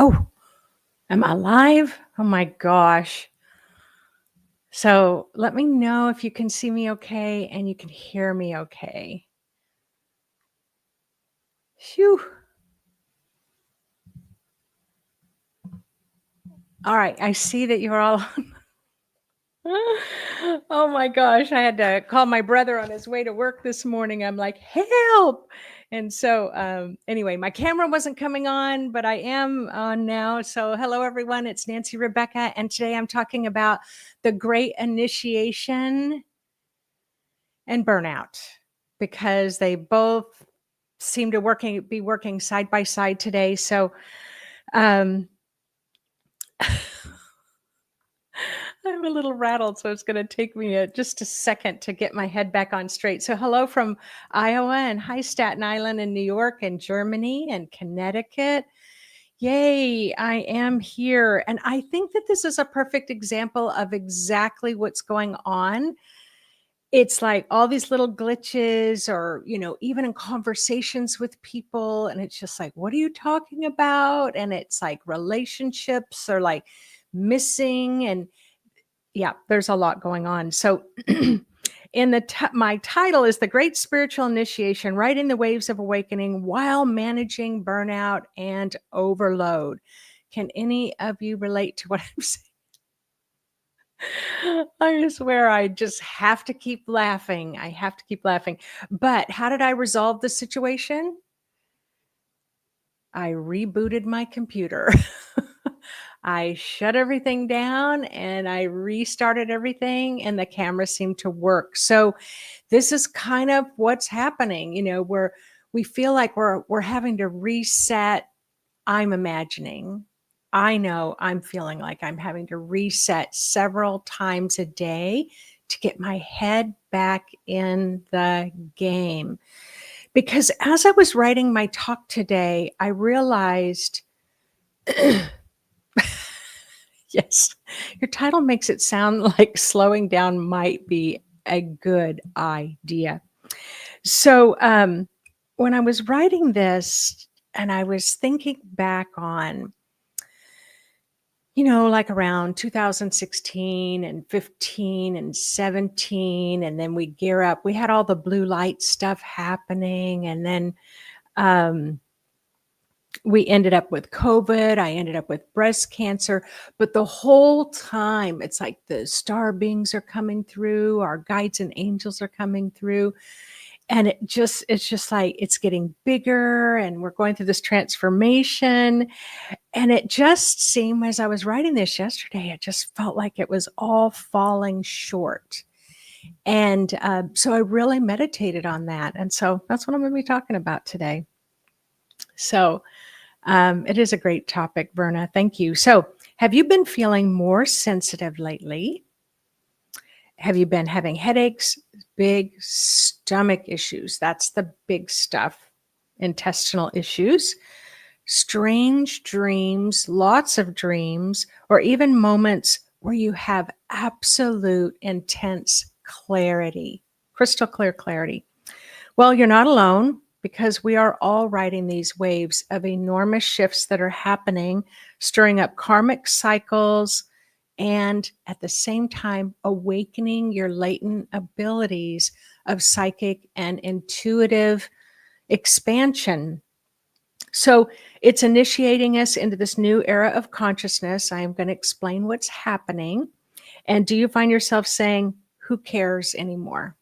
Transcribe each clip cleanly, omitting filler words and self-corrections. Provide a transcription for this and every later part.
Oh, am I live? Oh my gosh. So let me know if you can see me okay and you can hear me okay. Phew. All right. I see that you're all. Oh my gosh. I had to call my brother on his way to work this morning. I'm like, help. And so, anyway, my camera wasn't coming on, but I am on now. So, hello, everyone. It's Nancy Rebecca. And today I'm talking about the great initiation and burnout because they both seem to be working side by side today. So um, I'm a little rattled, so it's going to take me just a second to get my head back on straight. So hello from Iowa and hi Staten Island and New York and Germany and Connecticut. Yay, I am here. And I think that this is a perfect example of exactly what's going on. It's like all these little glitches or, even in conversations with people. And it's just like, what are you talking about? And it's like relationships are like missing. And yeah, there's a lot going on. So my title is The Great Spiritual Initiation, Riding the Waves of Awakening While Managing Burnout and Overload. Can any of you relate to what I'm saying? I swear I just have to keep laughing. I have to keep laughing. But how did I resolve the situation? I rebooted my computer. I shut everything down and I restarted everything and the camera seemed to work. So this is kind of what's happening, where we feel like we're having to reset. I'm imagining. I know I'm feeling like I'm having to reset several times a day to get my head back in the game. Because as I was writing my talk today, I realized, yes, your title makes it sound like slowing down might be a good idea. So when I was writing this and I was thinking back on, like around 2016 and 15 and 17, and then we gear up. We had all the blue light stuff happening, and then we ended up with COVID. I ended up with breast cancer. But the whole time, it's like the star beings are coming through, our guides and angels are coming through. And it's just like it's getting bigger and we're going through this transformation. And it just seemed, as I was writing this yesterday, it just felt like it was all falling short. And so I really meditated on that. And so that's what I'm going to be talking about today. So it is a great topic, Verna. Thank you. So have you been feeling more sensitive lately? Have you been having headaches, big stomach issues? That's the big stuff. Intestinal issues, strange dreams, lots of dreams, or even moments where you have absolute intense clarity, crystal clear clarity. Well, you're not alone because we are all riding these waves of enormous shifts that are happening, stirring up karmic cycles, and at the same time, awakening your latent abilities of psychic and intuitive expansion. So it's initiating us into this new era of consciousness. I am going to explain what's happening. And do you find yourself saying, who cares anymore?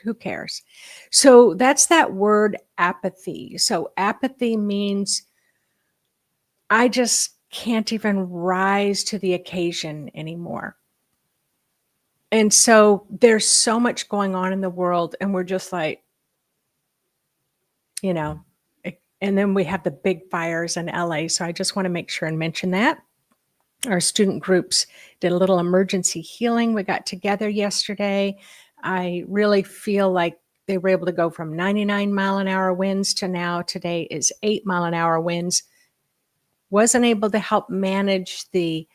Who cares? So that's that word apathy. So apathy means I just can't even rise to the occasion anymore. And so there's so much going on in the world, and we're just like, and then we have the big fires in LA. So I just want to make sure and mention that. Our student groups did a little emergency healing. We got together yesterday. I really feel like they were able to go from 99-mile-an-hour winds to now today is 8-mile-an-hour winds. Wasn't able to help manage the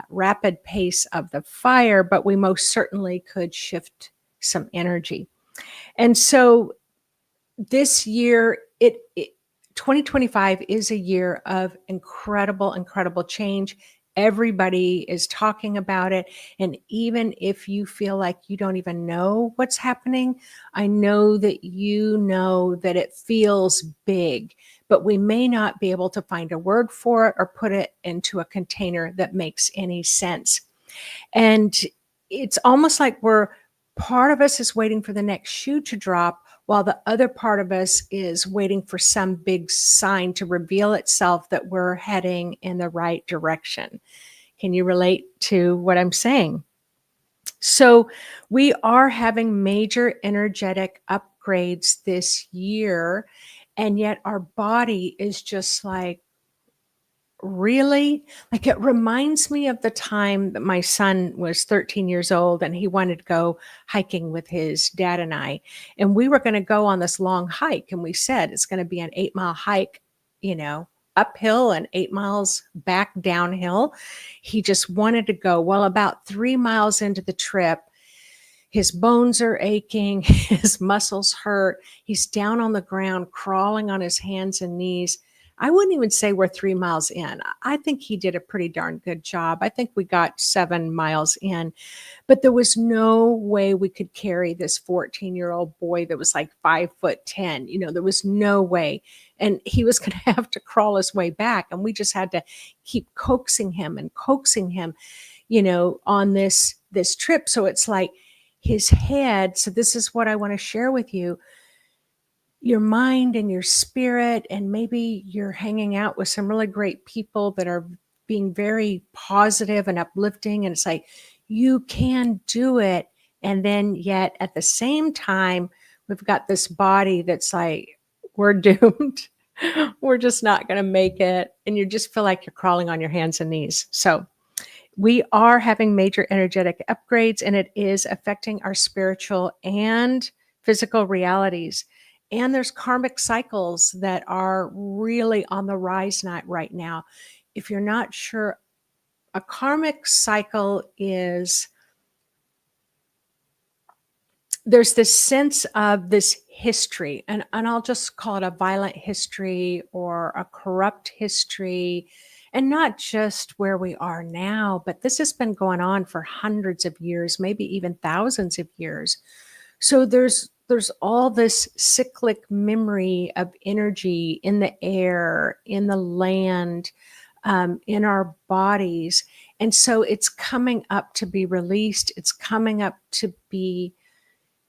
rapid pace of the fire, but we most certainly could shift some energy. And so this year, 2025 is a year of incredible, incredible change. Everybody is talking about it. And even if you feel like you don't even know what's happening, I know that you know that it feels big, but we may not be able to find a word for it or put it into a container that makes any sense. And it's almost like part of us is waiting for the next shoe to drop, while the other part of us is waiting for some big sign to reveal itself that we're heading in the right direction. Can you relate to what I'm saying? So, we are having major energetic upgrades this year, and yet our body is just like, really? Like, it reminds me of the time that my son was 13 years old and he wanted to go hiking with his dad and I. And we were going to go on this long hike. And we said it's going to be an 8-mile hike, you know, uphill and 8 miles back downhill. He just wanted to go. Well, about 3 miles into the trip, his bones are aching, his muscles hurt. He's down on the ground, crawling on his hands and knees. I wouldn't even say we're 3 miles in. I think he did a pretty darn good job. I think we got 7 miles in, but there was no way we could carry this 14-year-old boy that was like 5'10". There was no way. And he was going to have to crawl his way back. And we just had to keep coaxing him and coaxing him, on this trip. So it's like, his head. So this is what I want to share with you. Your mind and your spirit, and maybe you're hanging out with some really great people that are being very positive and uplifting. And it's like, you can do it. And then yet at the same time, we've got this body that's like, we're doomed. We're just not going to make it. And you just feel like you're crawling on your hands and knees. So we are having major energetic upgrades, and it is affecting our spiritual and physical realities. And there's karmic cycles that are really on the rise right now. If you're not sure, a karmic cycle is, there's this sense of this history, and I'll just call it a violent history or a corrupt history, and not just where we are now, but this has been going on for hundreds of years, maybe even thousands of years. So there's all this cyclic memory of energy in the air, in the land, in our bodies. And so it's coming up to be released. It's coming up to be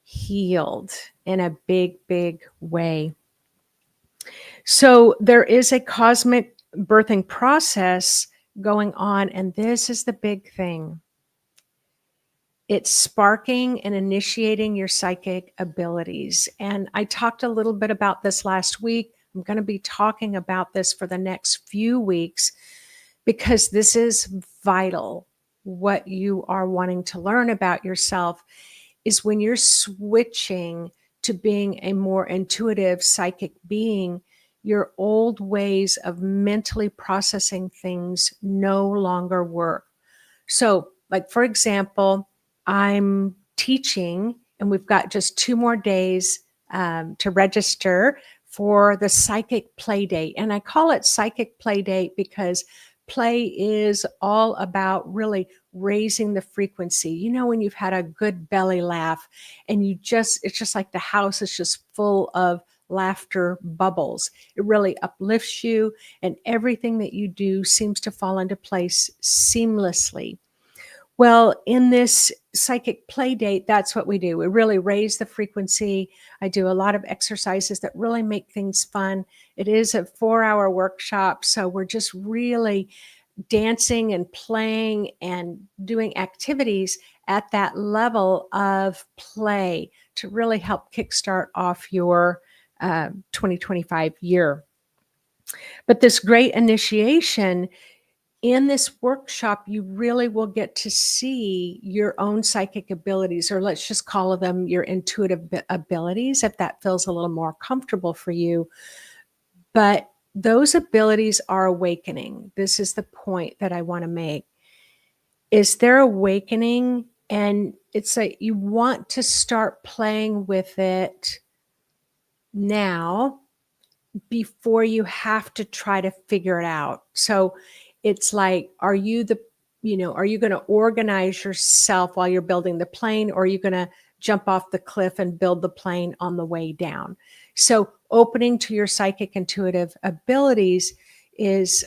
healed in a big, big way. So there is a cosmic birthing process going on, and this is the big thing. It's sparking and initiating your psychic abilities. And I talked a little bit about this last week. I'm going to be talking about this for the next few weeks because this is vital. What you are wanting to learn about yourself is when you're switching to being a more intuitive psychic being, your old ways of mentally processing things no longer work. So, like, for example, I'm teaching, and we've got just 2 more days to register for the psychic play date. And I call it psychic play date because play is all about really raising the frequency. When you've had a good belly laugh and it's just like the house is just full of laughter bubbles. It really uplifts you, and everything that you do seems to fall into place seamlessly. Well, in this psychic play date, that's what we do. We really raise the frequency. I do a lot of exercises that really make things fun. It is a 4-hour workshop, so we're just really dancing and playing and doing activities at that level of play to really help kickstart off your 2025 year. But this great initiation, in this workshop, you really will get to see your own psychic abilities, or let's just call them your intuitive abilities, if that feels a little more comfortable for you. But those abilities are awakening. This is the point that I want to make. Is they're awakening, and it's like you want to start playing with it now, before you have to try to figure it out. So it's like, are you going to organize yourself while you're building the plane, or are you going to jump off the cliff and build the plane on the way down? So opening to your psychic intuitive abilities is,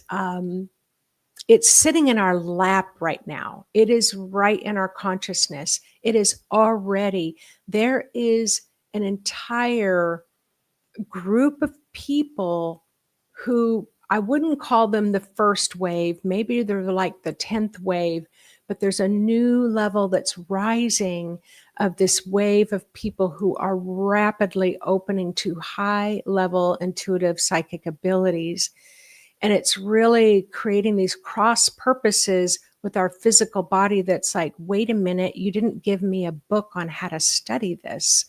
it's sitting in our lap right now. It is right in our consciousness. It is already, there is an entire group of people who, I wouldn't call them the first wave. Maybe they're like the 10th wave, but there's a new level that's rising of this wave of people who are rapidly opening to high level intuitive psychic abilities. And it's really creating these cross purposes with our physical body that's like, wait a minute, you didn't give me a book on how to study this.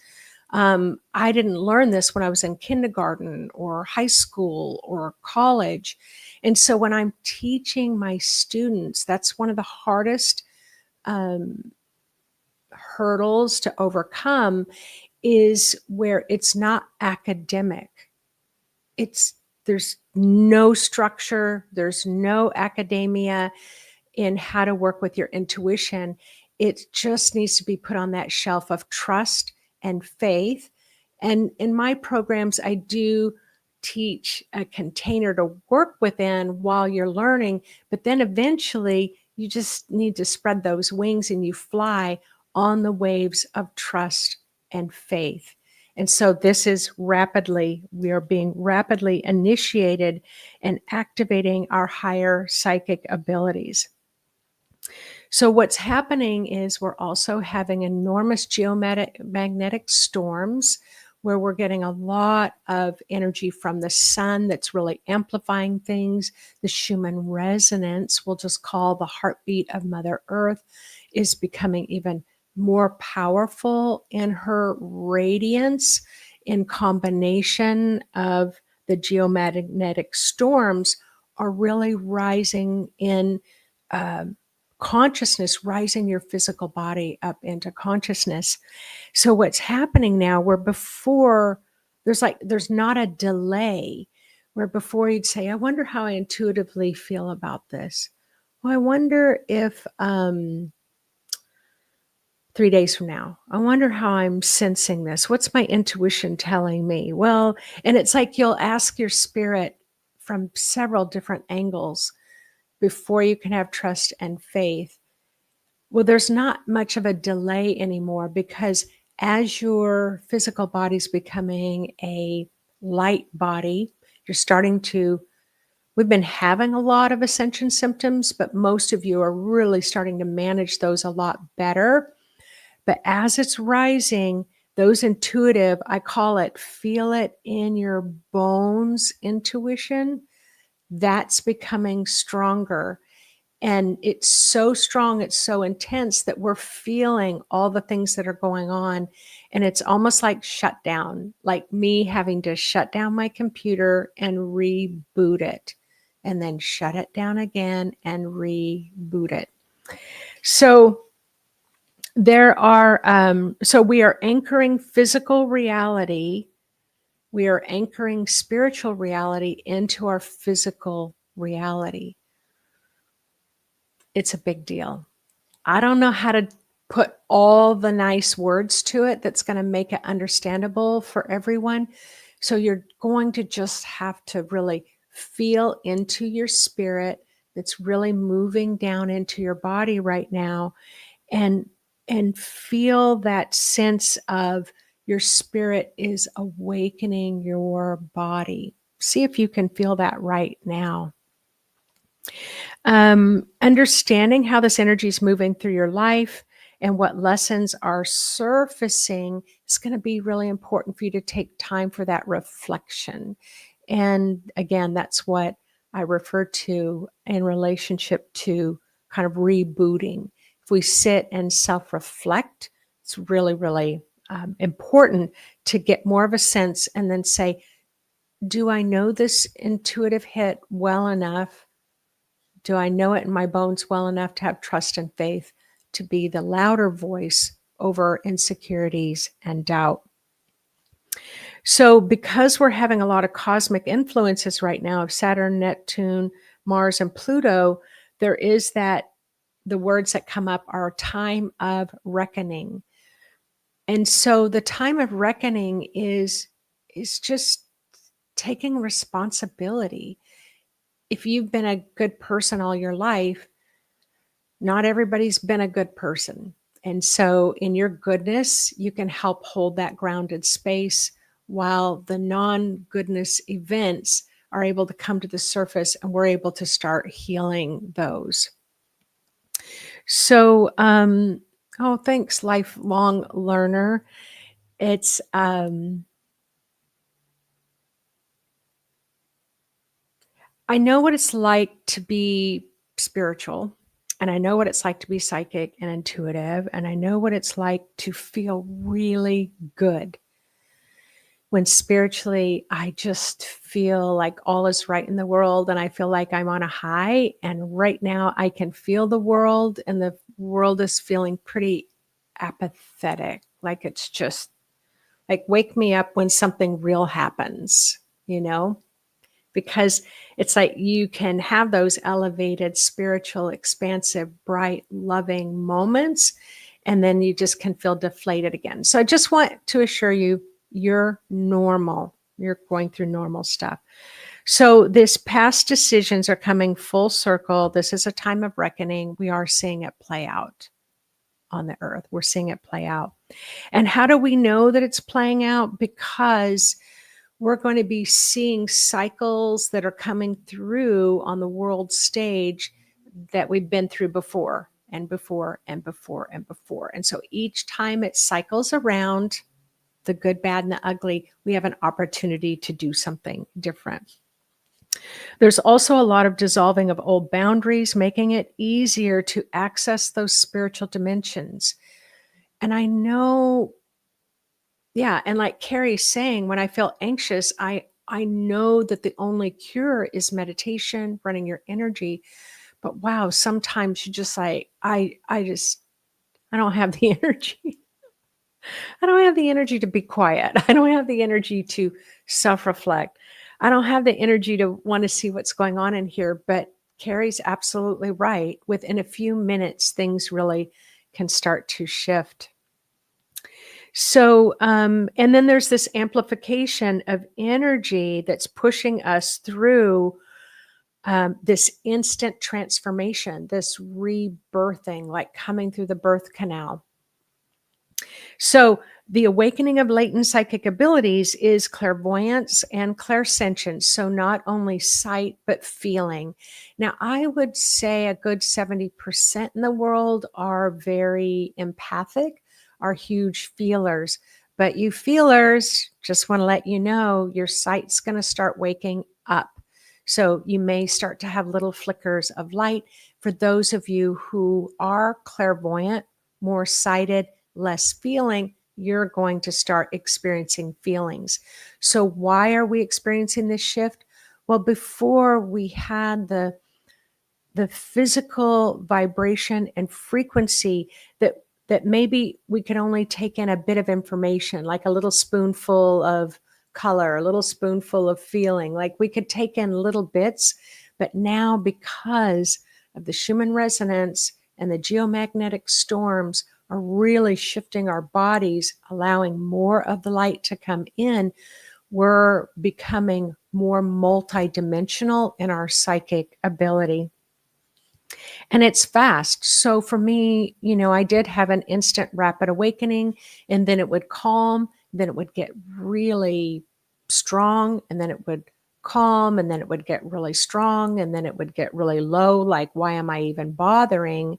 I didn't learn this when I was in kindergarten or high school or college. And so when I'm teaching my students, that's one of the hardest hurdles to overcome, is where it's not academic. There's no structure, there's no academia in how to work with your intuition. It just needs to be put on that shelf of trust and faith. And in my programs, I do teach a container to work within while you're learning, but then eventually you just need to spread those wings and you fly on the waves of trust and faith. And so we are being rapidly initiated and activating our higher psychic abilities. So what's happening is we're also having enormous geomagnetic storms where we're getting a lot of energy from the sun that's really amplifying things. The Schumann resonance, we'll just call the heartbeat of Mother Earth, is becoming even more powerful in her radiance, in combination of the geomagnetic storms are really rising in consciousness, rising your physical body up into consciousness. So what's happening now, where before there's not a delay, where before you'd say, I wonder how I intuitively feel about this. Well, I wonder if 3 days from now, I wonder how I'm sensing this. What's my intuition telling me? Well, and it's like you'll ask your spirit from several different angles before you can have trust and faith. Well, there's not much of a delay anymore, because as your physical body's becoming a light body, we've been having a lot of ascension symptoms, but most of you are really starting to manage those a lot better. But as it's rising, those intuitive, I call it feel it in your bones intuition, that's becoming stronger. And it's so strong, it's so intense that we're feeling all the things that are going on. And it's almost like shutdown, like me having to shut down my computer and reboot it, and then shut it down again and reboot it. So we are anchoring physical reality. We are anchoring spiritual reality into our physical reality. It's a big deal. I don't know how to put all the nice words to it that's going to make it understandable for everyone. So you're going to just have to really feel into your spirit that's really moving down into your body right now, and feel that sense of your spirit is awakening your body. See if you can feel that right now. Understanding how this energy is moving through your life and what lessons are surfacing is going to be really important for you to take time for that reflection. And again, that's what I refer to in relationship to kind of rebooting. If we sit and self-reflect, it's really, really important to get more of a sense and then say, do I know this intuitive hit well enough? Do I know it in my bones well enough to have trust and faith to be the louder voice over insecurities and doubt? So, because we're having a lot of cosmic influences right now of Saturn, Neptune, Mars, and Pluto, there is that the words that come up are time of reckoning. And so the time of reckoning is just taking responsibility. If you've been a good person all your life, not everybody's been a good person. And so in your goodness, you can help hold that grounded space while the non-goodness events are able to come to the surface and we're able to start healing those. So, oh, thanks, lifelong learner. It's, I know what it's like to be spiritual, and I know what it's like to be psychic and intuitive, and I know what it's like to feel really good when spiritually I just feel like all is right in the world and I feel like I'm on a high. And right now I can feel the world, and the world is feeling pretty apathetic. Like it's just like, wake me up when something real happens, you know? Because it's like you can have those elevated, spiritual, expansive, bright, loving moments, and then you just can feel deflated again. So I just want to assure you, you're normal. You're going through normal stuff. So this past decisions are coming full circle. This is a time of reckoning. We are seeing it play out on the earth. We're seeing it play out. And how do we know that it's playing out? Because we're going to be seeing cycles that are coming through on the world stage that we've been through before and before and before and before. And so each time it cycles around, the good, bad, and the ugly, we have an opportunity to do something different. There's also a lot of dissolving of old boundaries, making it easier to access those spiritual dimensions. And I know, yeah, and like Carrie's saying, when I feel anxious, I know that the only cure is meditation, running your energy. But wow, sometimes you just like, I don't have the energy. I don't have the energy to be quiet. I don't have the energy to self-reflect. I don't have the energy to want to see what's going on in here. But Carrie's absolutely right. Within a few minutes, things really can start to shift. So, and then there's this amplification of energy that's pushing us through this instant transformation, this rebirthing, like coming through the birth canal. So, the awakening of latent psychic abilities is clairvoyance and clairsentience. So, not only sight, but feeling. Now, I would say a good 70% in the world are very empathic, are huge feelers. But you feelers, just want to let you know, your sight's going to start waking up. So, you may start to have little flickers of light. For those of you who are clairvoyant, more sighted, less feeling, you're going to start experiencing feelings. So why are we experiencing this shift? Well, before we had the physical vibration and frequency that maybe we could only take in a bit of information, like a little spoonful of color, a little spoonful of feeling, like we could take in little bits. But now, because of the Schumann resonance and the geomagnetic storms are really shifting our bodies, allowing more of the light to come in, we're becoming more multidimensional in our psychic ability. And it's fast. So for me, I did have an instant rapid awakening, and then it would calm, then it would get really strong, and then it would calm, and then it would get really strong, and then it would get really low. Like, why am I even bothering?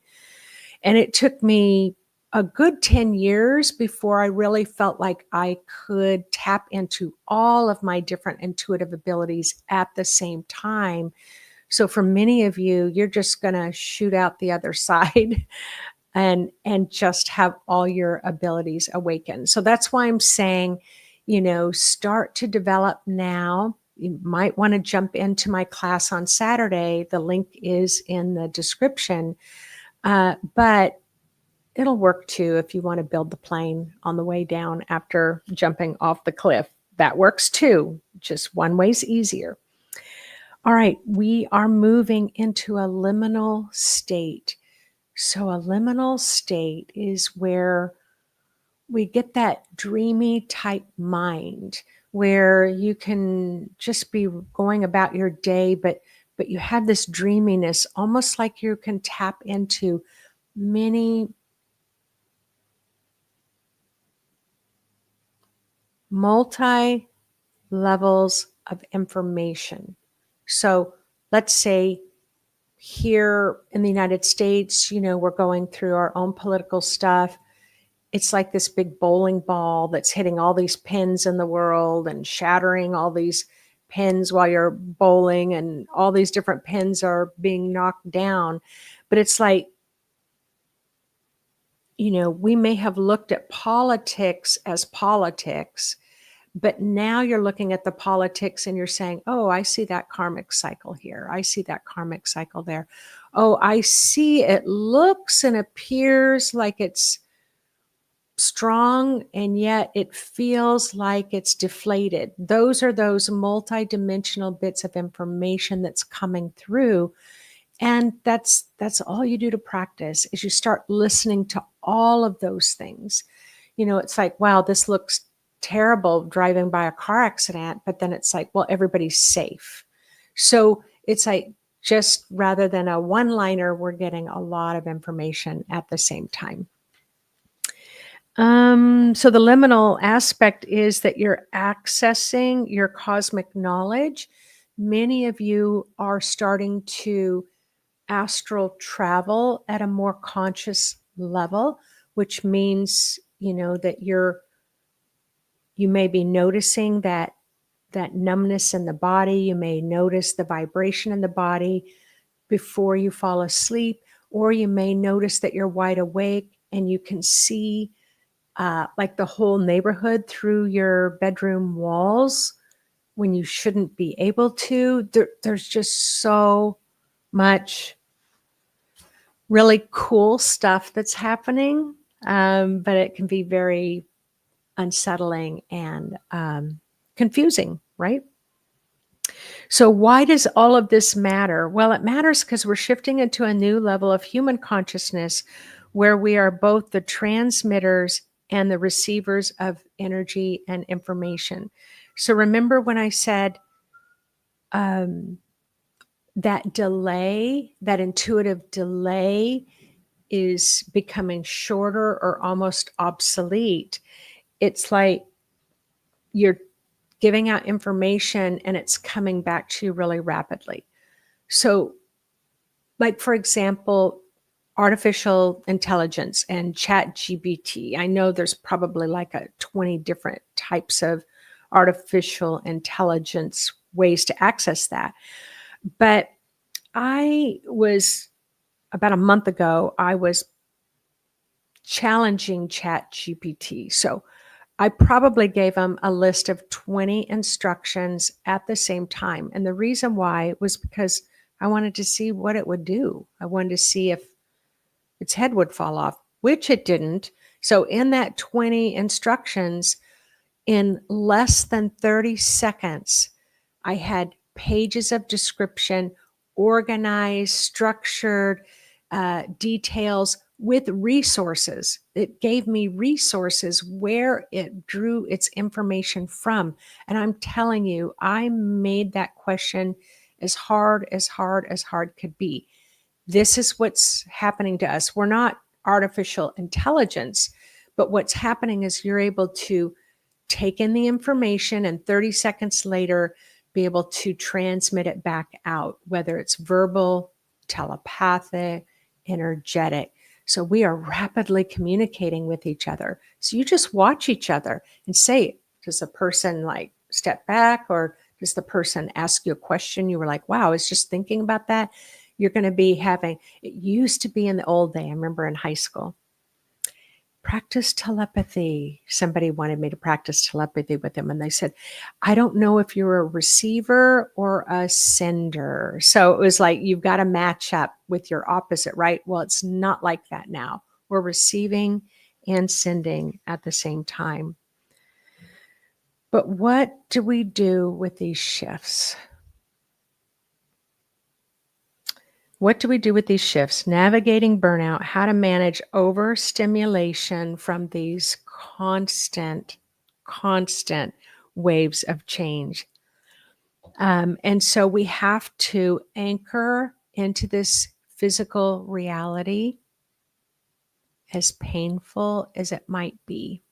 And it took me a good 10 years before I really felt like I could tap into all of my different intuitive abilities at the same time. So for many of you, you're just going to shoot out the other side and just have all your abilities awaken. So that's why I'm saying, start to develop now. You might want to jump into my class on Saturday. The link is in the description. But it'll work too if you want to build the plane on the way down after jumping off the cliff. that works too. Just one way's easier. All right, we are moving into a liminal state. So, a liminal state is where we get that dreamy type mind where you can just be going about your day, but you have this dreaminess, almost like you can tap into many multi levels of information. So let's say here in the United States, we're going through our own political stuff. It's like this big bowling ball that's hitting all these pins in the world and shattering all these pins while you're bowling, and all these different pins are being knocked down. But it's like, we may have looked at politics as politics, but now you're looking at the politics and you're saying, oh, I see that karmic cycle here. I see that karmic cycle there. Oh, I see it looks and appears like it's strong, and yet it feels like it's deflated. Those are those multidimensional bits of information that's coming through. And that's all you do to practice, is you start listening to all of those things. It's like, wow, this looks terrible driving by a car accident, but then it's like, well, everybody's safe. So it's like, just rather than a one-liner, we're getting a lot of information at the same time. So the liminal aspect is that you're accessing your cosmic knowledge. Many of you are starting to astral travel at a more conscious level, which means, that you may be noticing that numbness in the body. You may notice the vibration in the body before you fall asleep, or you may notice that you're wide awake and you can see like the whole neighborhood through your bedroom walls when you shouldn't be able to. There's just so much really cool stuff that's happening, but it can be very unsettling and confusing, right? So why does all of this matter? Well, it matters because we're shifting into a new level of human consciousness where we are both the transmitters and the receivers of energy and information. So remember when I said that delay, that intuitive delay is becoming shorter or almost obsolete. It's like you're giving out information and it's coming back to you really rapidly. So, like, for example, artificial intelligence and chat GPT. I know there's probably like 20 different types of artificial intelligence ways to access that. But about a month ago, I was challenging chat GPT. So I probably gave them a list of 20 instructions at the same time. And the reason why was because I wanted to see what it would do. I wanted to see if its head would fall off, which it didn't. So in that 20 instructions, in less than 30 seconds, I had pages of description, organized, structured, details with resources. It gave me resources where it drew its information from. And I'm telling you, I made that question as hard could be. This is what's happening to us. We're not artificial intelligence, but what's happening is you're able to take in the information and 30 seconds later be able to transmit it back out, whether it's verbal, telepathic, energetic. So we are rapidly communicating with each other. So you just watch each other and say, does the person like step back, or does the person ask you a question? You were like, wow, I was just thinking about that. You're going to be having, it used to be in the old day. I remember in high school, practice telepathy. Somebody wanted me to practice telepathy with them. And they said, I don't know if you're a receiver or a sender. So it was like, you've got to match up with your opposite, right? Well, it's not like that now. We're receiving and sending at the same time. But what do we do with these shifts? What do we do with these shifts? Navigating burnout, how to manage overstimulation from these constant waves of change. And so we have to anchor into this physical reality, as painful as it might be,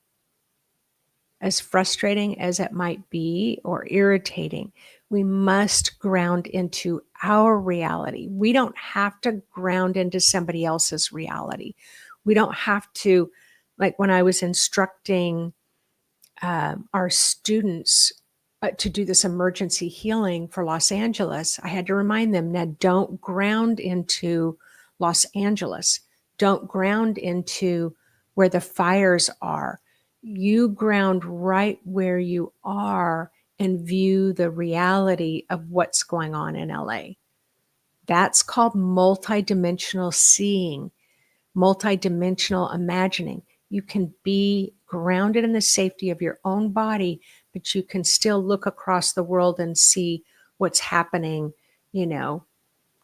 as frustrating as it might be, or irritating. We must ground into our reality. We don't have to ground into somebody else's reality. We don't have to, like when I was instructing our students to do this emergency healing for Los Angeles, I had to remind them, now don't ground into Los Angeles. Don't ground into where the fires are. You ground right where you are and view the reality of what's going on in LA. That's called multidimensional seeing, multidimensional imagining. You can be grounded in the safety of your own body, but you can still look across the world and see what's happening,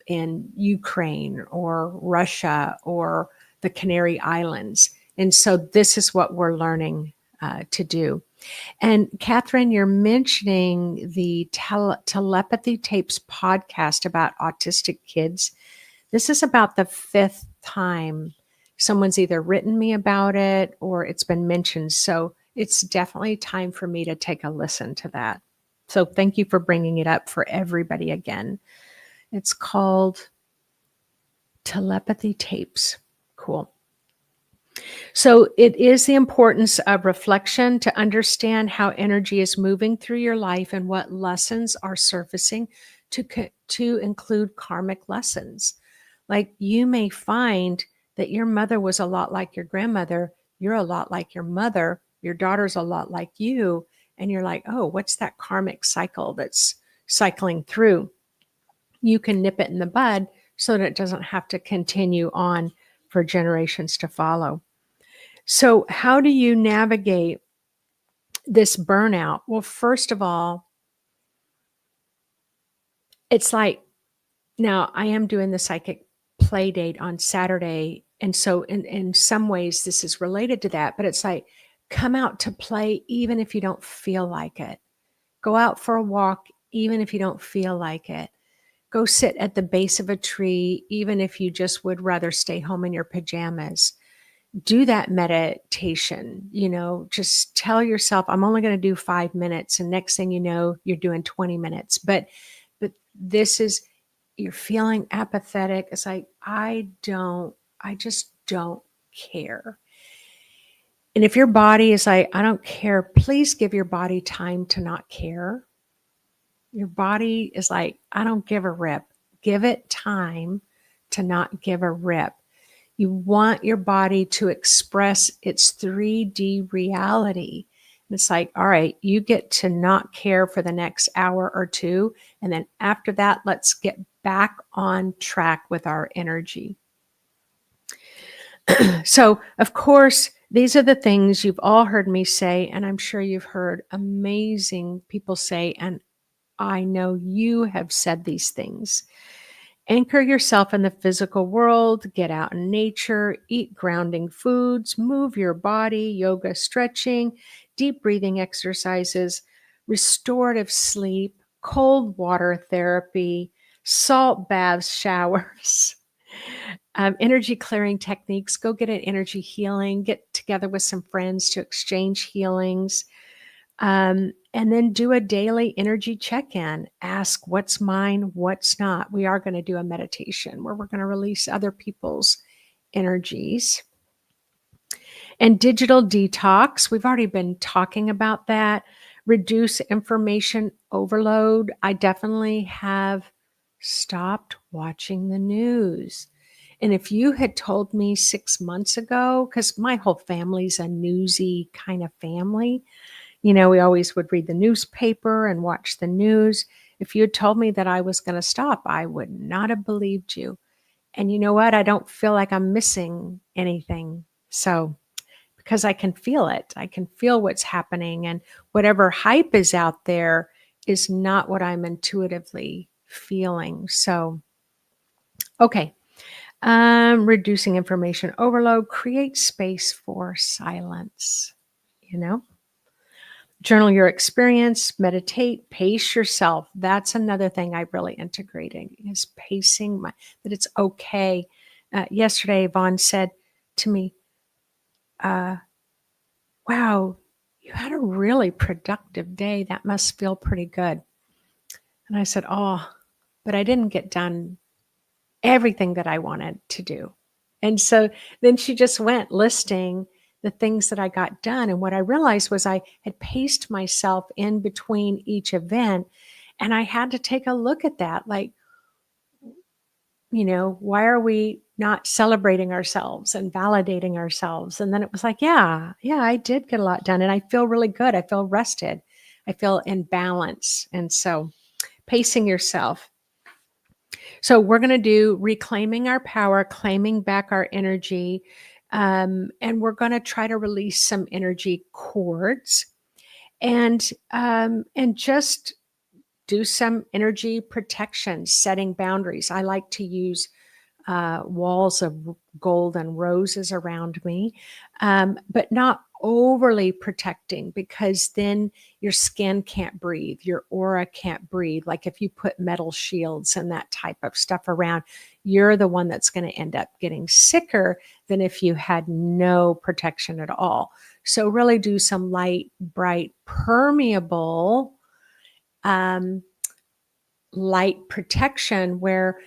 in Ukraine or Russia or the Canary Islands. And so this is what we're learning to do. And Catherine, you're mentioning the Telepathy Tapes podcast about autistic kids. This is about the 5th time someone's either written me about it or it's been mentioned. So it's definitely time for me to take a listen to that. So thank you for bringing it up for everybody again. It's called Telepathy Tapes. Cool. So it is the importance of reflection to understand how energy is moving through your life and what lessons are surfacing to include karmic lessons. Like you may find that your mother was a lot like your grandmother, you're a lot like your mother, your daughter's a lot like you, and you're like, oh, what's that karmic cycle that's cycling through? You can nip it in the bud so that it doesn't have to continue on for generations to follow. So, how do you navigate this burnout? Well, first of all, it's like now I am doing the psychic play date on Saturday. And so, in some ways, this is related to that, but it's like come out to play even if you don't feel like it. Go out for a walk even if you don't feel like it. Go sit at the base of a tree even if you just would rather stay home in your pajamas. Do that meditation, just tell yourself, I'm only going to do 5 minutes. And next thing you know, you're doing 20 minutes. But this is, you're feeling apathetic. It's like, I just don't care. And if your body is like, I don't care, please give your body time to not care. Your body is like, I don't give a rip. Give it time to not give a rip. You want your body to express its 3D reality. And it's like, all right, you get to not care for the next hour or two. And then after that, let's get back on track with our energy. So, of course, these are the things you've all heard me say, and I'm sure you've heard amazing people say, and I know you have said these things. Anchor yourself in the physical world, get out in nature, eat grounding foods, move your body, yoga, stretching, deep breathing exercises, restorative sleep, cold water therapy, salt baths, showers, energy clearing techniques. Go get an energy healing, get together with some friends to exchange healings. And then do a daily energy check-in. Ask what's mine, what's not. We are going to do a meditation where we're going to release other people's energies. And digital detox, we've already been talking about that. Reduce information overload. I definitely have stopped watching the news. And if you had told me 6 months ago, because my whole family's a newsy kind of family, we always would read the newspaper and watch the news. If you had told me that I was going to stop, I would not have believed you. And you know what? I don't feel like I'm missing anything. So because I can feel it. I can feel what's happening, and whatever hype is out there is not what I'm intuitively feeling. So, okay. Reducing information overload, create space for silence, you know? Journal your experience, meditate, pace yourself. That's another thing I really integrating is pacing that it's okay. Yesterday, Vaughn said to me, uh, wow, you had a really productive day. That must feel pretty good. And I said, oh, but I didn't get done everything that I wanted to do. And so then she just went listing the things that I got done. And what I realized was I had paced myself in between each event. And I had to take a look at that. Like, why are we not celebrating ourselves and validating ourselves? And then it was like, yeah, I did get a lot done. And I feel really good. I feel rested. I feel in balance. And so pacing yourself. So we're going to do reclaiming our power, claiming back our energy, and we're going to try to release some energy cords, and just do some energy protection, setting boundaries. I like to use walls of gold and roses around me, but not overly protecting, because then your skin can't breathe, your aura can't breathe. Like if you put metal shields and that type of stuff around, you're the one that's going to end up getting sicker than if you had no protection at all. So really do some light, bright, permeable light protection where,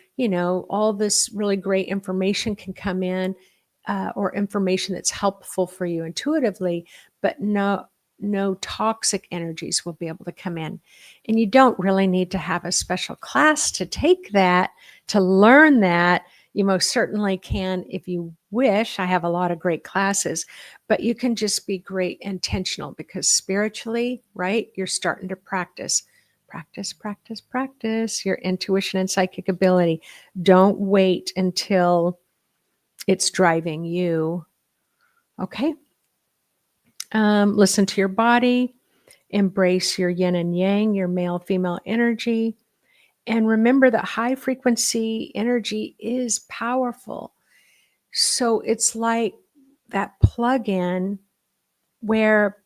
all this really great information can come in, or information that's helpful for you intuitively, but no toxic energies will be able to come in. And you don't really need to have a special class to take that, to learn that. You most certainly can if you wish. I have a lot of great classes, but you can just be great intentional, because spiritually, right, you're starting to practice your intuition and psychic ability. Don't wait until it's driving you. Okay. Listen to your body, embrace your yin and yang, your male, female energy. And remember that high frequency energy is powerful. So it's like that plug-in where,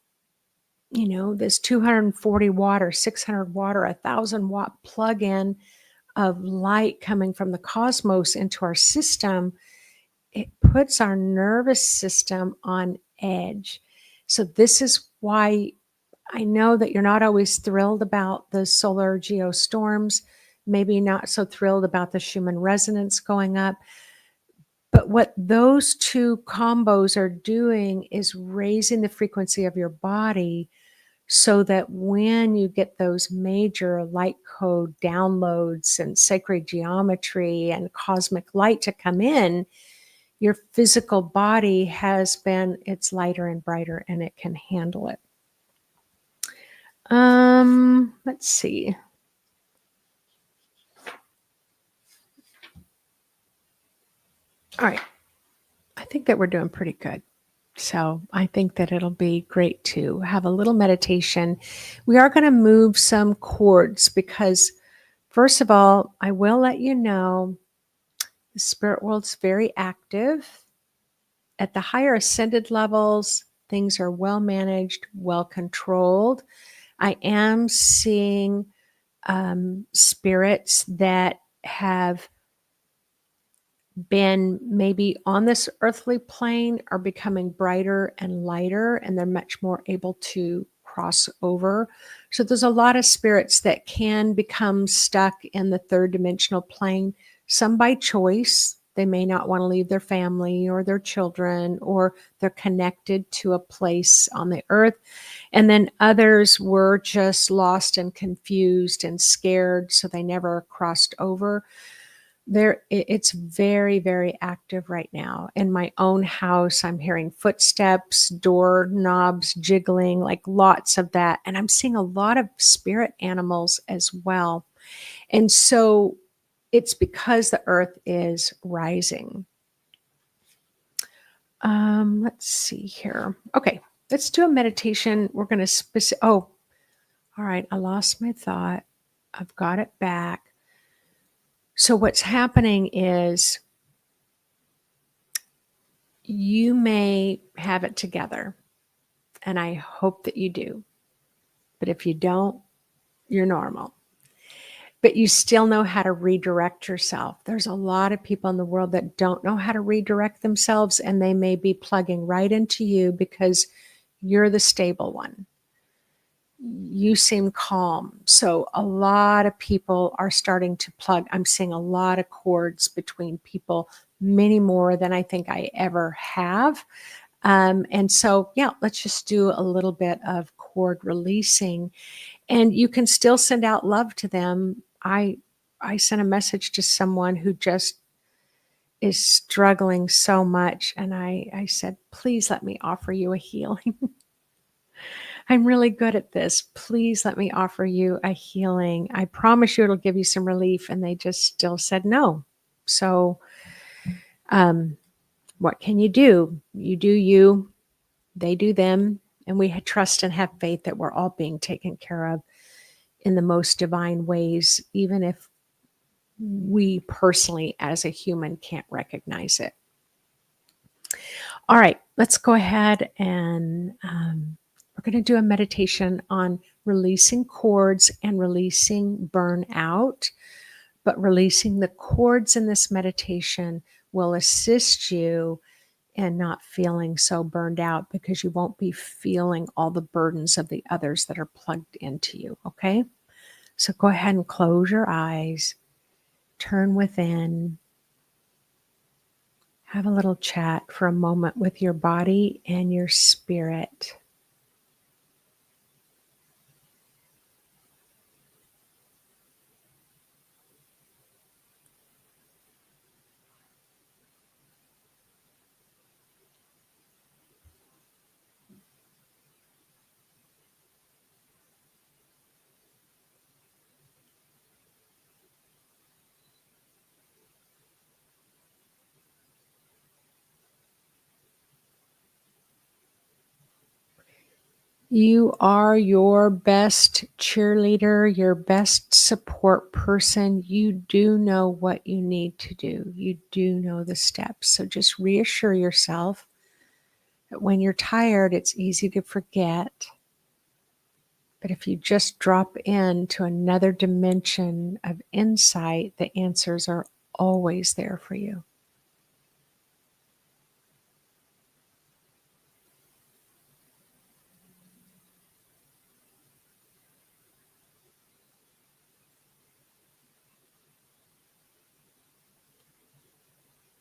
this 240 watt or 600 watt or 1,000 watt plug-in of light coming from the cosmos into our system, it puts our nervous system on edge. So this is why I know that you're not always thrilled about the solar geostorms, maybe not so thrilled about the Schumann resonance going up. But what those two combos are doing is raising the frequency of your body, so that when you get those major light code downloads and sacred geometry and cosmic light to come in, your physical body it's lighter and brighter, and it can handle it. Let's see. All right. I think that we're doing pretty good. So I think that it'll be great to have a little meditation. We are going to move some chords because, first of all, I will let you know the spirit world's very active. At the higher ascended levels, things are well managed, well controlled. I am seeing spirits that have been maybe on this earthly plane are becoming brighter and lighter, and they're much more able to cross over. So there's a lot of spirits that can become stuck in the third dimensional plane, some by choice. They may not want to leave their family or their children, or they're connected to a place on the earth. And then others were just lost and confused and scared, so they never crossed over. It's very, very active right now. In my own house, I'm hearing footsteps, door knobs jiggling, like lots of that. And I'm seeing a lot of spirit animals as well. And so it's because the earth is rising. Let's see here. Okay, let's do a meditation. We're going to oh, all right. I lost my thought. I've got it back. So what's happening is you may have it together, and I hope that you do. But if you don't, you're normal. But you still know how to redirect yourself. There's a lot of people in the world that don't know how to redirect themselves, and they may be plugging right into you because you're the stable one. You seem calm. So a lot of people are starting to plug. I'm seeing a lot of cords between people, many more than I think I ever have. And so, yeah, let's just do a little bit of cord releasing, and you can still send out love to them. I sent a message to someone who just is struggling so much, and I said, please let me offer you a healing. I'm really good at this. Please let me offer you a healing. I promise you it'll give you some relief. And they just still said no. So, what can you do? You do you, they do them. And we trust and have faith that we're all being taken care of in the most divine ways, even if we personally, as a human, can't recognize it. All right, let's go ahead and we're going to do a meditation on releasing cords and releasing burnout. But releasing the cords in this meditation will assist you in not feeling so burned out, because you won't be feeling all the burdens of the others that are plugged into you. Okay? So go ahead and close your eyes, turn within, have a little chat for a moment with your body and your spirit. You are your best cheerleader, your best support person. You do know what you need to do. You do know the steps. So just reassure yourself that when you're tired, it's easy to forget. But if you just drop into another dimension of insight, the answers are always there for you.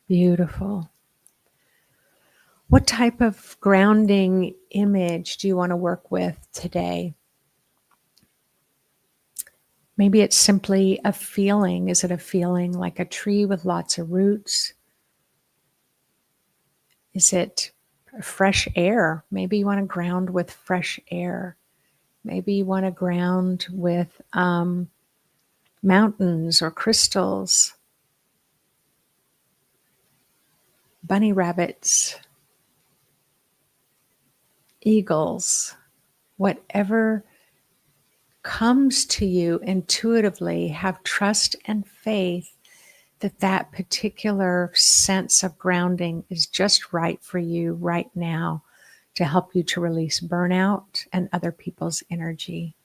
Beautiful. What type of grounding image do you want to work with today? Maybe it's simply a feeling. Is it a feeling like a tree with lots of roots? Is it fresh air? Maybe you want to ground with fresh air. Maybe you want to ground with mountains or crystals, bunny rabbits, eagles, whatever comes to you intuitively. Have trust and faith that that particular sense of grounding is just right for you right now to help you to release burnout and other people's energy.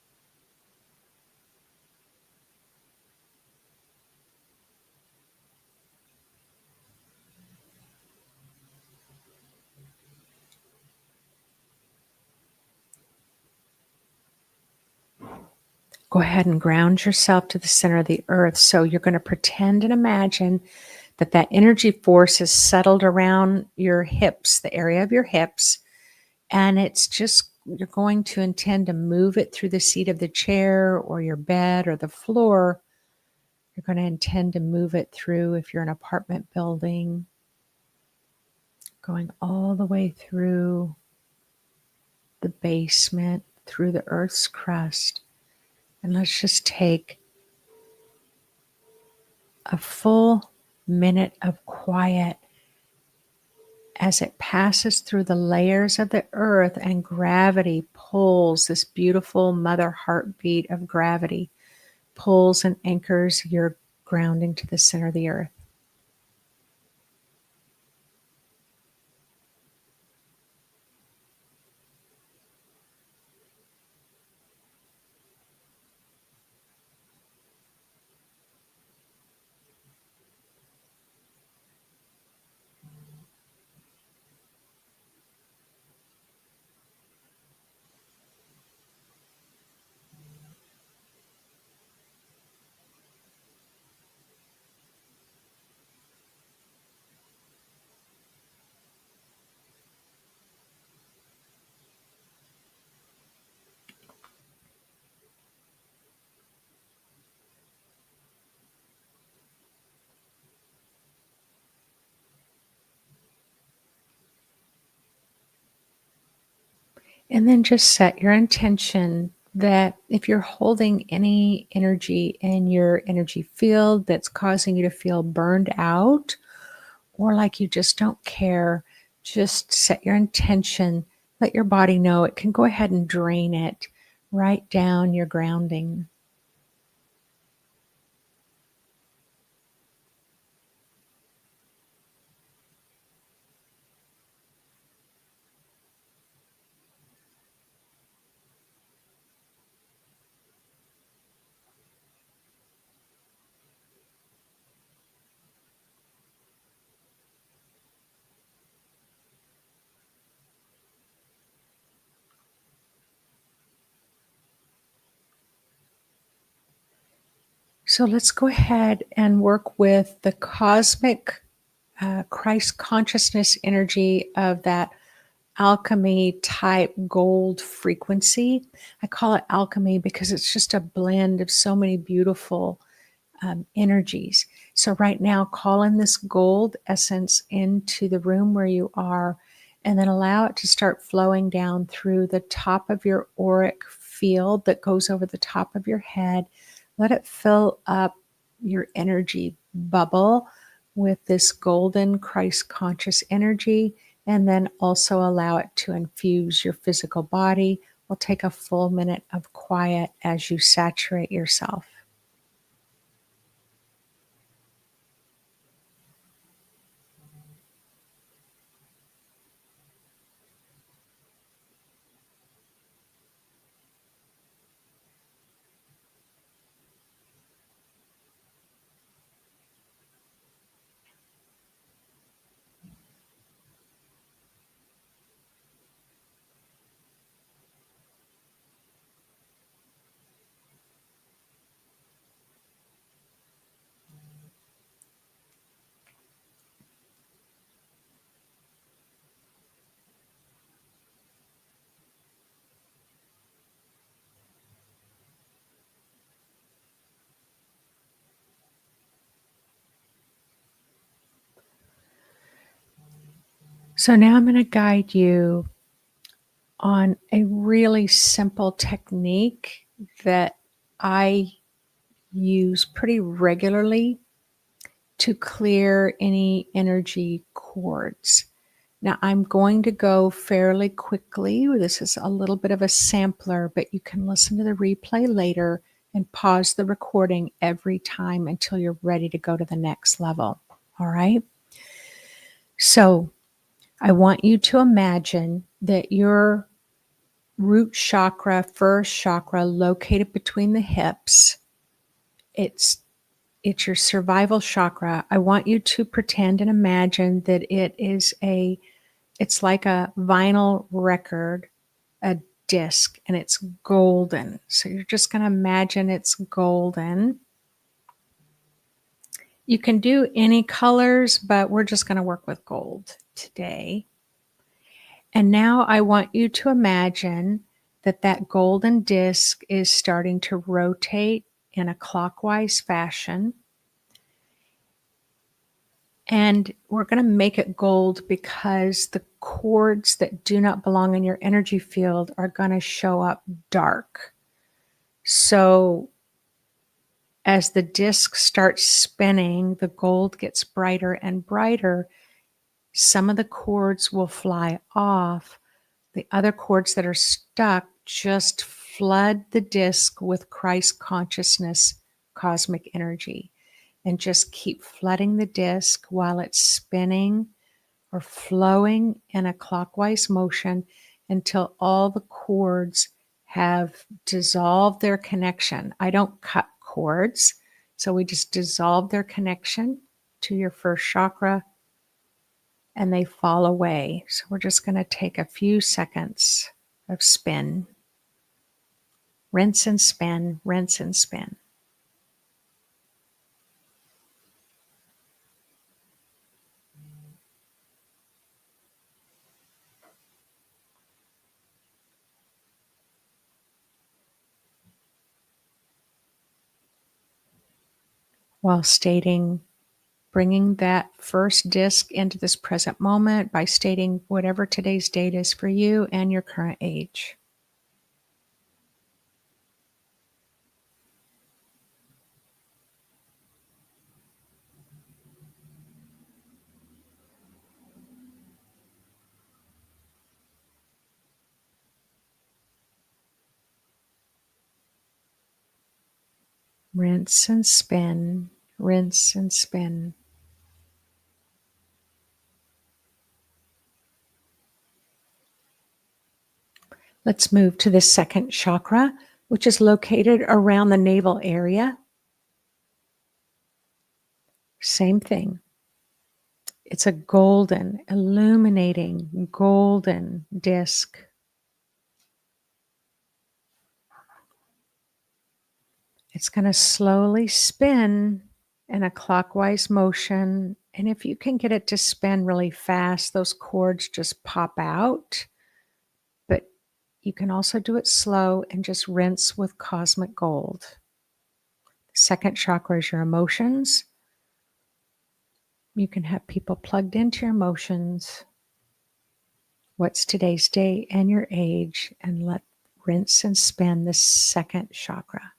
Go ahead and ground yourself to the center of the earth. So you're going to pretend and imagine that that energy force is settled around your hips, the area of your hips, and it's just, you're going to intend to move it through the seat of the chair or your bed or the floor. You're going to intend to move it through, if you're an apartment building, going all the way through the basement, through the earth's crust. And let's just take a full minute of quiet as it passes through the layers of the earth, and gravity pulls, this beautiful mother heartbeat of gravity pulls and anchors your grounding to the center of the earth. And then just set your intention that if you're holding any energy in your energy field that's causing you to feel burned out or like you just don't care, just set your intention. Let your body know it can go ahead and drain it. Write down your grounding. So let's go ahead and work with the cosmic Christ consciousness energy of that alchemy type gold frequency. I call it alchemy because it's just a blend of so many beautiful energies. So, right now, call in this gold essence into the room where you are, and then allow it to start flowing down through the top of your auric field that goes over the top of your head. Let it fill up your energy bubble with this golden Christ conscious energy, and then also allow it to infuse your physical body. We'll take a full minute of quiet as you saturate yourself. So now I'm going to guide you on a really simple technique that I use pretty regularly to clear any energy cords. Now, I'm going to go fairly quickly. This is a little bit of a sampler, but you can listen to the replay later and pause the recording every time until you're ready to go to the next level. All right? So, I want you to imagine that your root chakra, first chakra, located between the hips. It's it's your survival chakra. I want you to pretend and imagine that it's like a vinyl record, a disc, and it's golden. So you're just going to imagine it's golden. You can do any colors, but we're just going to work with gold today. And now I want you to imagine that that golden disc is starting to rotate in a clockwise fashion. And we're going to make it gold because the cords that do not belong in your energy field are going to show up dark. So as the disc starts spinning, the gold gets brighter and brighter. Some of the cords will fly off. The other cords that are stuck, just flood the disc with Christ consciousness, cosmic energy, and just keep flooding the disc while it's spinning or flowing in a clockwise motion until all the cords have dissolved their connection. I don't cut cords, so we just dissolve their connection to your first chakra and they fall away. So we're just going to take a few seconds of spin. Rinse and spin, rinse and spin. While bringing that first disc into this present moment by stating whatever today's date is for you and your current age. Rinse and spin, rinse and spin. Let's move to the second chakra, which is located around the navel area. Same thing. It's a golden, illuminating, golden disc. It's going to slowly spin in a clockwise motion. And if you can get it to spin really fast, those cords just pop out. But you can also do it slow and just rinse with cosmic gold. The second chakra is your emotions. You can have people plugged into your emotions. What's today's date and your age, and let rinse and spin the second chakra.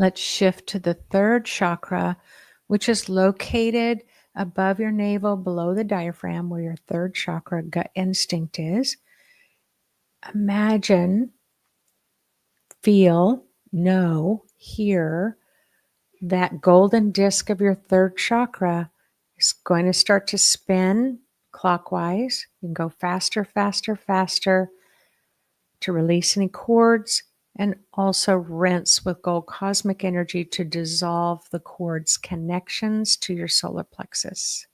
Let's shift to the third chakra, which is located above your navel, below the diaphragm, where your third chakra, gut instinct, is. Imagine, feel, know, hear that golden disc of your third chakra is going to start to spin clockwise. You can go faster, faster, faster to release any cords, and also rinse with gold cosmic energy to dissolve the cords' connections to your solar plexus.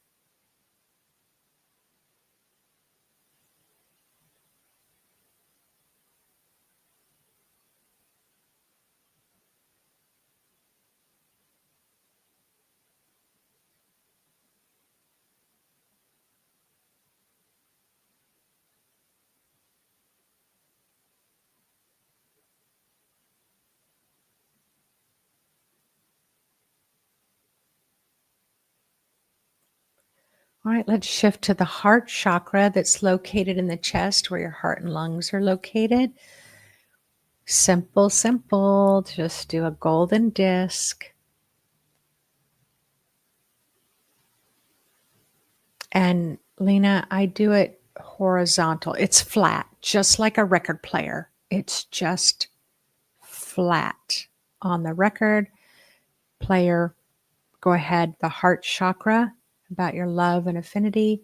All right, let's shift to the heart chakra that's located in the chest where your heart and lungs are located. Simple, simple. Just do a golden disc. And Lena, I do it horizontal. It's flat, just like a record player. It's just flat on the record player. Go ahead, the heart chakra, about your love and affinity.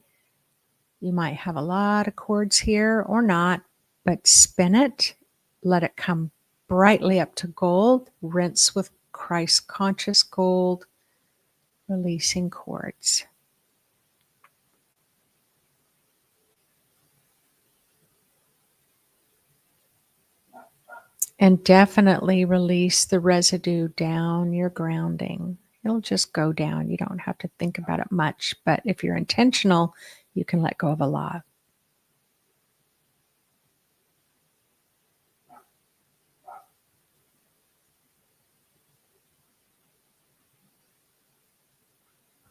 You might have a lot of chords here or not, but spin it, let it come brightly up to gold, rinse with Christ conscious gold, releasing chords. And definitely release the residue down your grounding. It'll just go down. You don't have to think about it much, but if you're intentional, you can let go of a lot.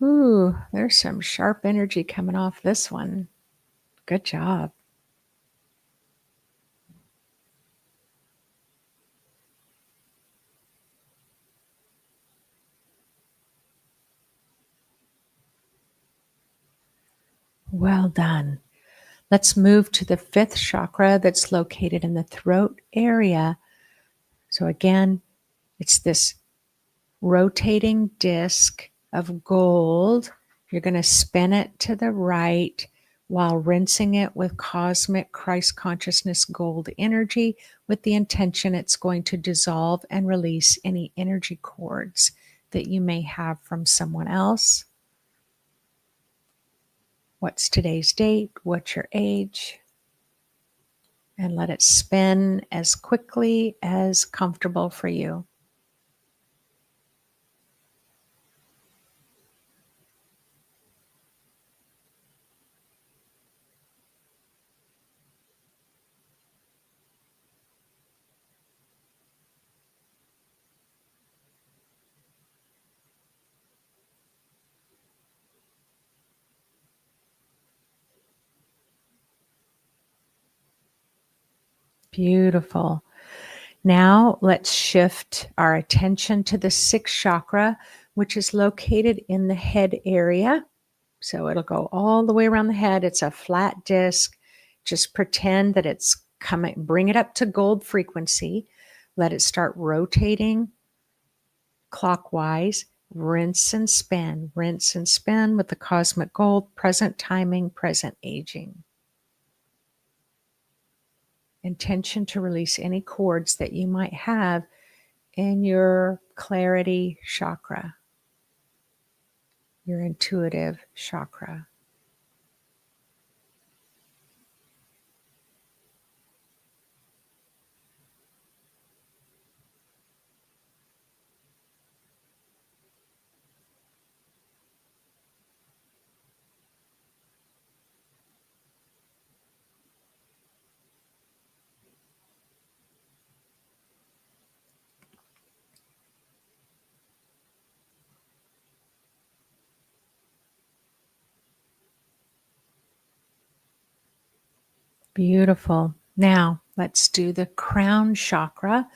Ooh, there's some sharp energy coming off this one. Good job. Well done. Let's move to the fifth chakra that's located in the throat area. So again, it's this rotating disc of gold. You're going to spin it to the right while rinsing it with cosmic Christ consciousness gold energy with the intention it's going to dissolve and release any energy cords that you may have from someone else. What's today's date? What's your age? And let it spin as quickly as comfortable for you. Beautiful. Now let's shift our attention to the sixth chakra, which is located in the head area. So it'll go all the way around the head. It's a flat disc. Just pretend that it's coming, bring it up to gold frequency. Let it start rotating clockwise. Rinse and spin with the cosmic gold, present timing, present aging. Intention to release any cords that you might have in your clarity chakra, your intuitive chakra. Beautiful. Now, let's do the crown chakra.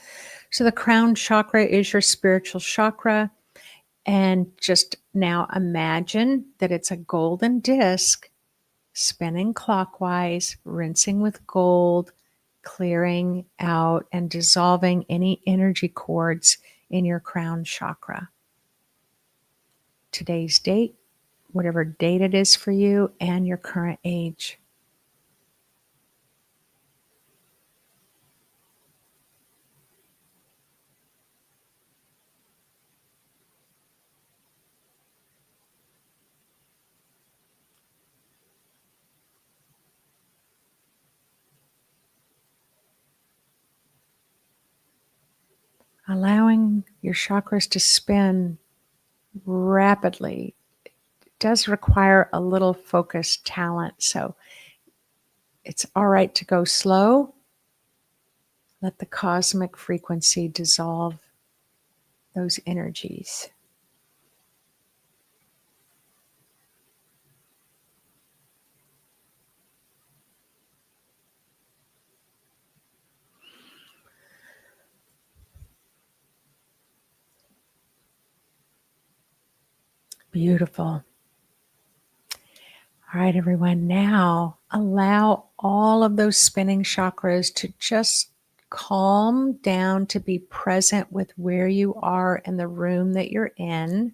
So, the crown chakra is your spiritual chakra. And just now imagine that it's a golden disc spinning clockwise, rinsing with gold, clearing out and dissolving any energy cords in your crown chakra. Today's date, whatever date it is for you, and your current age. Allowing your chakras to spin rapidly does require a little focused talent, so it's all right to go slow. Let the cosmic frequency dissolve those energies. Beautiful. All right, everyone. Now allow all of those spinning chakras to just calm down, to be present with where you are in the room that you're in.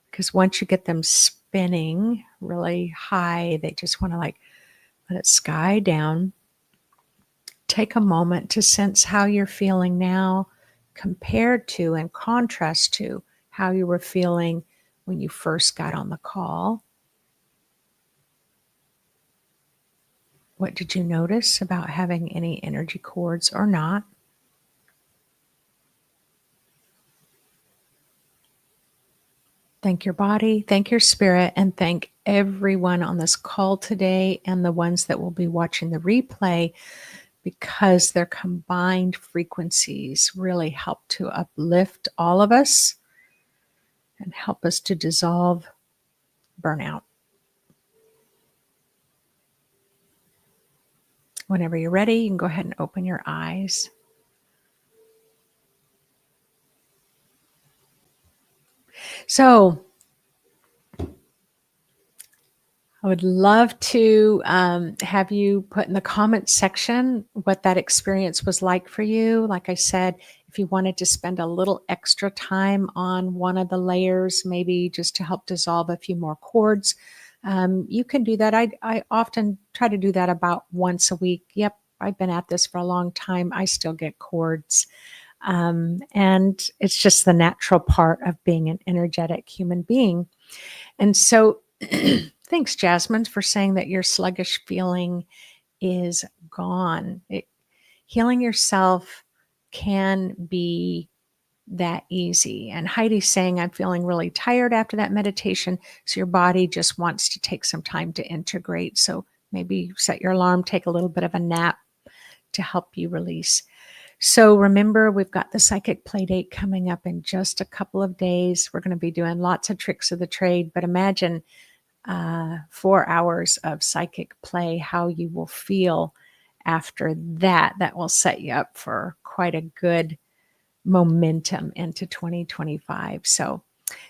Because once you get them spinning really high, they just want to let it sky down. Take a moment to sense how you're feeling now compared to and contrast to how you were feeling when you first got on the call. What did you notice about having any energy cords or not? Thank your body, thank your spirit, and thank everyone on this call today and the ones that will be watching the replay, because their combined frequencies really help to uplift all of us and help us to dissolve burnout. Whenever you're ready, you can go ahead and open your eyes. So I would love to have you put in the comments section what that experience was like for you. Like I said, if you wanted to spend a little extra time on one of the layers, maybe just to help dissolve a few more cords, you can do that. I often try to do that about once a week. Yep, I've been at this for a long time. I still get cords. And it's just the natural part of being an energetic human being. And so, thanks, Jasmine, for saying that your sluggish feeling is gone. Healing yourself can be that easy. And Heidi's saying, I'm feeling really tired after that meditation. So your body just wants to take some time to integrate. So maybe set your alarm, take a little bit of a nap to help you release. So remember, we've got the psychic play date coming up in just a couple of days. We're going to be doing lots of tricks of the trade, but imagine 4 hours of psychic play, how you will feel after that. That will set you up for quite a good momentum into 2025. So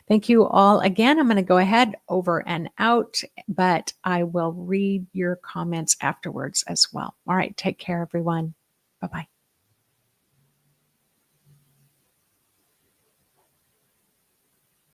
thank you all again. I'm going to go ahead over and out, but I will read your comments afterwards as well. All right. Take care, everyone. Bye-bye.